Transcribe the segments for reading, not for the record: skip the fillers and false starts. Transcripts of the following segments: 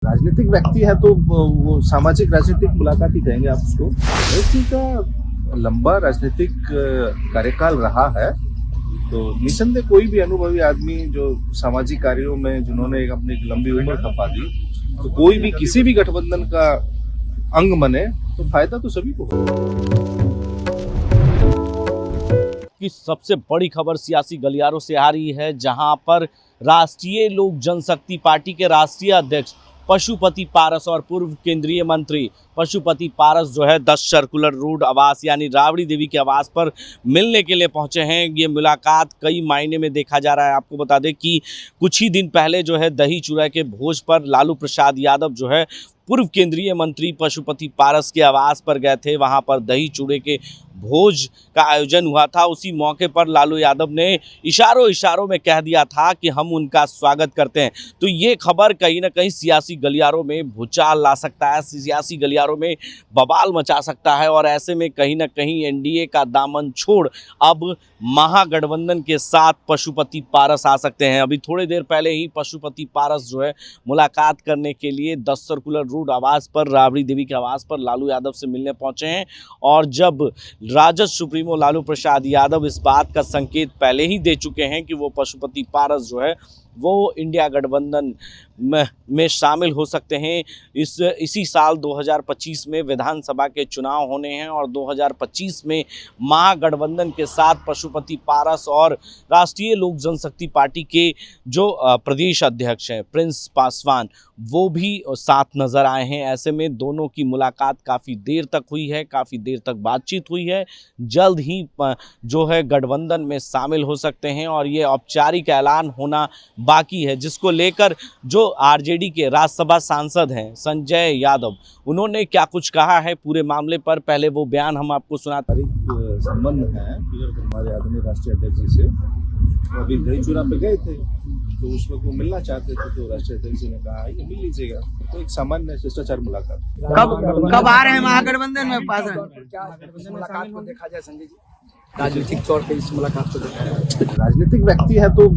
राजनीतिक व्यक्ति है तो वो सामाजिक राजनीतिक मुलाकात ही कहेंगे आप उसको। व्यक्ति का लंबा राजनीतिक कार्यकाल रहा है, तो निसंदेह कोई भी अनुभवी आदमी जो सामाजिक कार्यों में जिन्होंने अपनी लंबी उम्र खपा दी, तो कोई भी किसी भी गठबंधन का अंग बने तो फायदा तो सभी को होगा। की सबसे बड़ी खबर सियासी गलियारों से आ रही है, जहां पर राष्ट्रीय लोक जनशक्ति पार्टी के राष्ट्रीय अध्यक्ष पशुपति पारस और पूर्व केंद्रीय मंत्री पशुपति पारस जो है 10 सर्कुलर रोड आवास यानी राबड़ी देवी के आवास पर मिलने के लिए पहुंचे हैं। ये मुलाकात कई मायने में देखा जा रहा है। आपको बता दें कि कुछ ही दिन पहले जो है दही चूड़ा के भोज पर लालू प्रसाद यादव जो है पूर्व केंद्रीय मंत्री पशुपति पारस के आवास पर गए थे। वहां पर दही चूड़े के भोज का आयोजन हुआ था। उसी मौके पर लालू यादव ने इशारों में कह दिया था कि हम उनका स्वागत करते हैं। तो ये खबर कहीं ना कहीं सियासी गलियारों में भूचाल ला सकता है, सियासी गलियारों में बवाल मचा सकता है, और ऐसे में कहीं ना कहीं एनडीए का दामन छोड़ अब महागठबंधन के साथ पशुपति पारस आ सकते हैं। अभी थोड़ी देर पहले ही पशुपति पारस जो है मुलाकात करने के लिए 10 सर्कुलर रोड आवास पर राबड़ी देवी के आवास पर लालू यादव से मिलने पहुंचे हैं। और जब राजद सुप्रीमो लालू प्रसाद यादव इस बात का संकेत पहले ही दे चुके हैं कि वो पशुपति पारस जो है वो इंडिया गठबंधन में शामिल हो सकते हैं। इसी साल 2025 में विधानसभा के चुनाव होने हैं और 2025 में महागठबंधन के साथ पशुपति पारस और राष्ट्रीय लोक जनशक्ति पार्टी के जो प्रदेश अध्यक्ष हैं प्रिंस पासवान, वो भी साथ नज़र आए हैं। ऐसे में दोनों की मुलाकात काफ़ी देर तक हुई है, काफ़ी देर तक बातचीत हुई है। जल्द ही जो है गठबंधन में शामिल हो सकते हैं और ये औपचारिक ऐलान होना बाकी है, जिसको लेकर जो आरजेडी के राज्यसभा सांसद हैं संजय यादव, उन्होंने क्या कुछ कहा है पूरे मामले पर, पहले वो बयान हम आपको सुनाते हैं। संबंध है हमारे आदरणीय राष्ट्रीय अध्यक्ष जी से, तो अभी दही चूड़ा पे गए थे तो उसमें वो मिलना चाहते थे, तो राष्ट्रीय अध्यक्ष जी ने कहा ये मिल लीजिएगा। तो एक सामान्य शिष्टाचार मुलाकात। कब आ रहे हैं महागठबंधन में? पास मुलाकात को देखा जाए संजय जी, राजनीतिक तौर पे इस मुलाकात को देखा जाए। राजनीतिक व्यक्ति है तो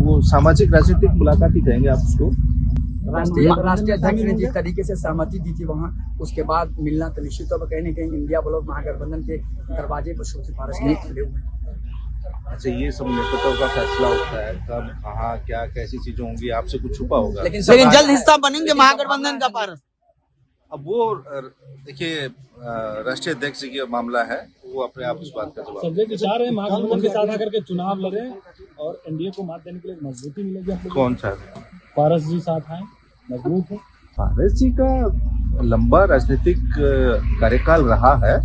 वो सामाजिक राजनीतिक मुलाकात ही कहेंगे आप उसको। राष्ट्रीय अध्यक्ष ने जिस तरीके से सहमति दी थी वहाँ, उसके बाद मिलना तो निश्चित तौर पर कहीं न कहीं इंडिया ब्लॉक महागठबंधन के दरवाजे पर पशुपति पारस ने खुले हुए हैं। अच्छा, ये सब नेतृत्व का फैसला होता है, कब कहाँ क्या कैसी चीजें होंगी, आपसे कुछ छुपा होगा। लेकिन जल्द हिस्सा बनेंगे महागठबंधन का पारस। अब वो देखिए राष्ट्रीय अध्यक्ष जी का मामला है, वो अपने आप उस बात का जवाब। संजय जी चाह रहे हैं महागठबंधन के साथ आकर के चुनाव लड़े और एनडीए को मात देने के लिए मजबूती मिलेगी। कौन चाहते हैं? पारस जी साथ आए, मजबूत है। पारस जी का लंबा राजनीतिक कार्यकाल रहा है,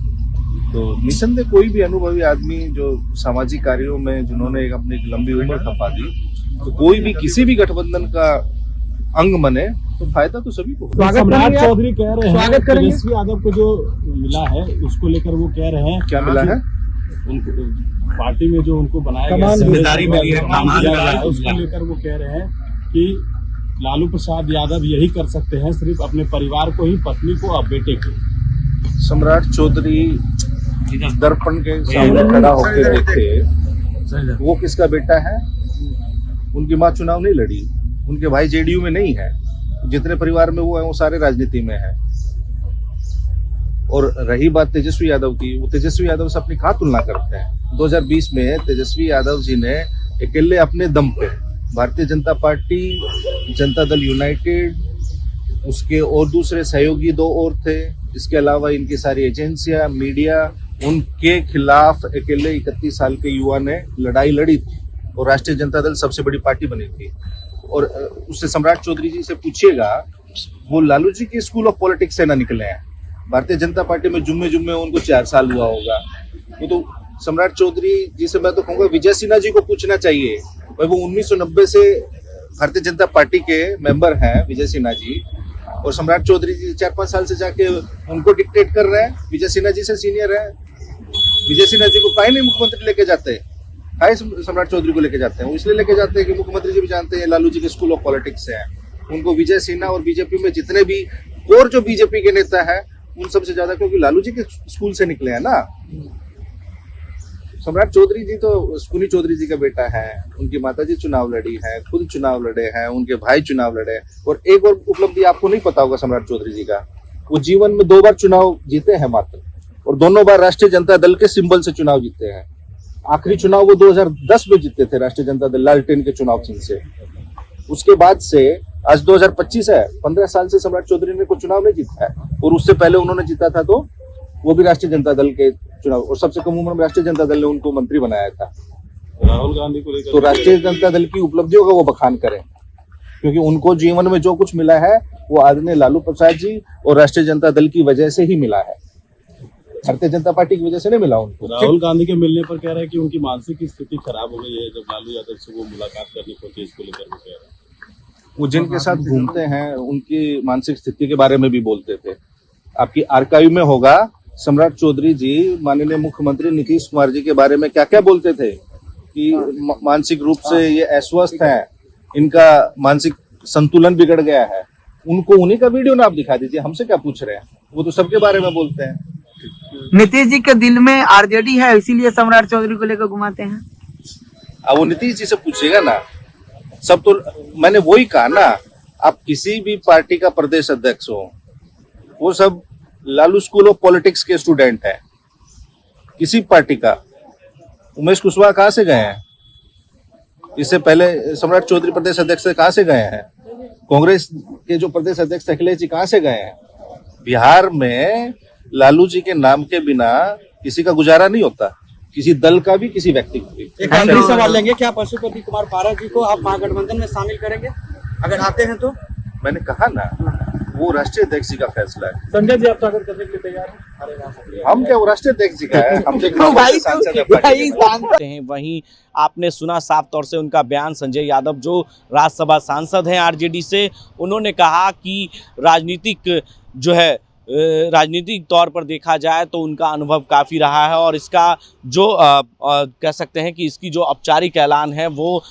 तो निसंदेह कोई भी अनुभवी आदमी जो सामाजिक कार्यों में जिन्होंने अपनी लंबी उम्र खपा दी, तो कोई भी किसी भी गठबंधन का अंग बने तो फायदा तो सभी को। सम्राट चौधरी कह रहे हैं तेजस्वी यादव को जो मिला है उसको लेकर वो कह रहे हैं क्या मिला है, उनको पार्टी में जो उनको बनाया गया जिम्मेदारी मिली है, उसको लेकर वो कह रहे हैं कि लालू प्रसाद यादव यही कर सकते हैं, सिर्फ अपने परिवार को ही, पत्नी को और बेटे को। सम्राट चौधरी दर्पण के सामने खड़ा होकर देखे, वो किसका बेटा है? उनकी माँ चुनाव नहीं लड़ी, उनके भाई जेडीयू में नहीं है, जितने परिवार में वो है वो सारे राजनीति में है। और रही बात तेजस्वी यादव की, वो तेजस्वी यादव से अपनी कहाँ तुलना करते हैं? 2020 में तेजस्वी यादव जी ने अकेले अपने दम पे भारतीय जनता पार्टी, जनता दल यूनाइटेड, उसके और दूसरे सहयोगी 2 और थे, इसके अलावा इनकी सारी एजेंसियां, मीडिया, उनके खिलाफ अकेले 31 साल के युवा ने लड़ाई लड़ी थी और राष्ट्रीय जनता दल सबसे बड़ी पार्टी बनी थी। और उससे सम्राट चौधरी जी से पूछिएगा, वो लालू जी के स्कूल ऑफ पॉलिटिक्स से ना निकले हैं। भारतीय जनता पार्टी में जुम्मे उनको 4 साल हुआ होगा। वो तो सम्राट चौधरी जी से मैं तो कहूँगा विजय सिन्हा जी को पूछना चाहिए, भाई वो 1990 से भारतीय जनता पार्टी के मेंबर हैं विजय सिन्हा जी, और सम्राट चौधरी जी 4-5 साल से जाके उनको डिक्टेट कर रहे हैं। विजय सिन्हा जी से सीनियर है, विजय सिन्हा जी को काहे नहीं मुख्यमंत्री लेके जाते हैं, काहे सम्राट चौधरी को लेके जाते हैं? वो इसलिए लेके जाते हैं कि मुख्यमंत्री जी भी जानते हैं लालू जी के स्कूल ऑफ पॉलिटिक्स से हैं। उनको विजय सिन्हा और बीजेपी में जितने भी और जो बीजेपी के नेता है उन सबसे ज्यादा, क्योंकि लालू जी के स्कूल से निकले हैं ना। सम्राट चौधरी जी तो सुनी चौधरी जी का बेटा है, उनकी माताजी चुनाव लड़ी है, खुद चुनाव लड़े हैं, उनके भाई चुनाव लड़े। और एक और उपलब्धि आपको नहीं पता होगा सम्राट चौधरी जी का, वो जीवन में 2 बार चुनाव जीते हैं मात्र, और दोनों बार राष्ट्रीय जनता दल के सिंबल से चुनाव जीते हैं। आखिरी चुनाव वो 2010 में जीते थे राष्ट्रीय जनता दल लालटेन के चुनाव चिन्ह से। उसके बाद से आज 2025 है, 15 साल से सम्राट चौधरी ने कोई चुनाव नहीं जीता है, और उससे पहले उन्होंने जीता था तो वो भी राष्ट्रीय जनता दल के चुनाव, और सबसे कम उम्र में राष्ट्रीय जनता दल ने उनको मंत्री बनाया था। राहुल गांधी को लेकर तो राष्ट्रीय जनता दल की उपलब्धियों का वो बखान करें, क्योंकि उनको जीवन में जो कुछ मिला है वो आदरणीय लालू प्रसाद जी और राष्ट्रीय जनता दल की वजह से ही मिला है, भारतीय जनता पार्टी की वजह से नहीं मिला उनको। राहुल गांधी के मिलने पर कह रहे हैं कि उनकी मानसिक स्थिति खराब हो गई है। जब लालू यादव से वो मुलाकात करने पहुंचे, इसको लेकर वो कह रहे हैं। वो जिनके साथ घूमते हैं उनकी मानसिक स्थिति के बारे में भी बोलते थे। आपकी आर्काइव में होगा, सम्राट चौधरी जी माननीय मुख्यमंत्री नीतीश कुमार जी के बारे में क्या क्या बोलते थे कि मानसिक रूप से ये अस्वस्थ हैं, इनका मानसिक संतुलन बिगड़ गया है। उनको उन्हीं का वीडियो ना आप दिखा दीजिए, हमसे क्या पूछ रहे हैं, वो तो सबके बारे में बोलते हैं। नीतीश जी के दिल में आरजेडी है, इसीलिए सम्राट चौधरी को लेकर घुमाते हैं। अब वो नीतीश जी से पूछिएगा ना, सब तो मैंने वही कहा ना, आप किसी भी पार्टी का प्रदेश अध्यक्ष हो, वो सब लालू स्कूल ऑफ पॉलिटिक्स के स्टूडेंट हैं, किसी पार्टी का। उमेश कुशवाहा कहाँ से गए हैं, इससे पहले सम्राट चौधरी प्रदेश अध्यक्ष से कहाँ से गए हैं, कांग्रेस के जो प्रदेश अध्यक्ष अखिलेश जी कहाँ से गए हैं। बिहार में लालू जी के नाम के बिना किसी का गुजारा नहीं होता, किसी दल का भी, किसी व्यक्ति का भी। एक आखिरी सवाल लेंगे, क्या पशुपति कुमार पारस जी को आप महागठबंधन में शामिल करेंगे अगर आते हैं तो? मैंने कहा ना, वो राष्ट्रीय अध्यक्ष जी का फैसला है। संजय जी आप स्वागत करने के लिए तैयार हैं? हम क्या, वो राष्ट्रीय अध्यक्ष जी का है, हम तो एक भाई सांसद है पार्टी के। जानते हैं। वहीं आपने सुना साफ तौर से उनका बयान, संजय यादव जो राज्यसभा सांसद हैं आरजेडी से, उन्होंने कहा कि राजनीतिक जो है राजनीतिक तौर पर देखा जाए तो उनका अनुभव काफ़ी रहा है, और इसका जो कह सकते हैं कि इसकी जो औपचारिक ऐलान है वो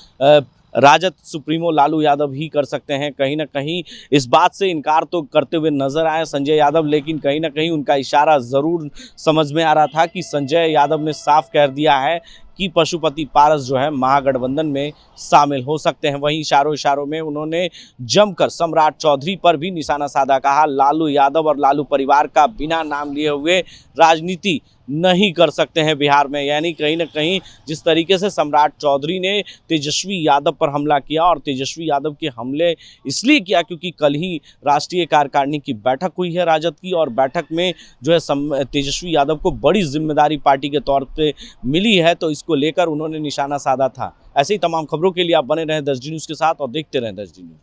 राजद सुप्रीमो लालू यादव ही कर सकते हैं। कहीं ना कहीं इस बात से इनकार तो करते हुए नजर आए संजय यादव, लेकिन कहीं ना कहीं उनका इशारा ज़रूर समझ में आ रहा था कि संजय यादव ने साफ कह दिया है कि पशुपति पारस जो है महागठबंधन में शामिल हो सकते हैं। वहीं इशारों में उन्होंने जमकर सम्राट चौधरी पर भी निशाना साधा, कहा लालू यादव और लालू परिवार का बिना नाम लिए हुए राजनीति नहीं कर सकते हैं बिहार में। यानी कहीं ना कहीं जिस तरीके से सम्राट चौधरी ने तेजस्वी यादव पर हमला किया, और तेजस्वी यादव के हमले इसलिए किया क्योंकि कल ही राष्ट्रीय कार्यकारिणी की बैठक हुई है राजद की, और बैठक में जो है तेजस्वी यादव को बड़ी जिम्मेदारी पार्टी के तौर पे मिली है, तो इसको लेकर उन्होंने निशाना साधा था। ऐसे ही तमाम खबरों के लिए आप बने रहें 10D न्यूज़ के साथ और देखते रहें 10D न्यूज़।